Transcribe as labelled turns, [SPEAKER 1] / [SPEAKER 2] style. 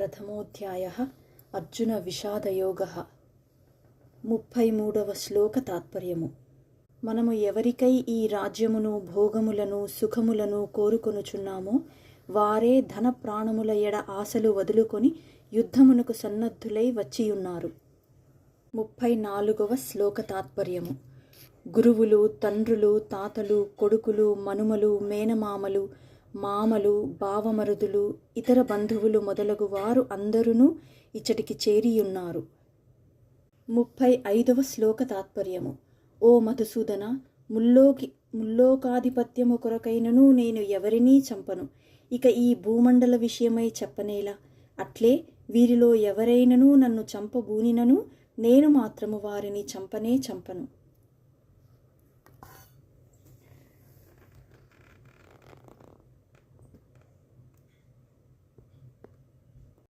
[SPEAKER 1] प्रथमोऽध्यायः अर्जुन विषादयोगः 33వ శ్లోక తాత్పర్యము. మనము ఎవరికై ఈ రాజ్యమును భోగములను సుఖములను కోరుకొనుచున్నామో వారే ధన ప్రాణముల ఎడ ఆశలు వదులుకొని యుద్ధమునకు సన్నద్ధులై వచ్చియున్నారు. 34వ శ్లోక తాత్పర్యము. గురువులు, తండ్రులు, తాతలు, కొడుకులు, మనుమలు, మేనమామలు, మామలు, బావమరుదులు, ఇతర బంధువులు మొదలగు వారు అందరూ ఇచ్చటికి చేరియున్నారు. 35వ శ్లోక తాత్పర్యము. ఓ మధుసూదన, ముల్లోకాధిపత్యము కొరకైనను నేను ఎవరినీ చంపను. ఇక ఈ భూమండల విషయమై చెప్పనేలా. అట్లే వీరిలో ఎవరైనను నన్ను చంపబూనినను నేను మాత్రము వారిని చంపనే చంపను.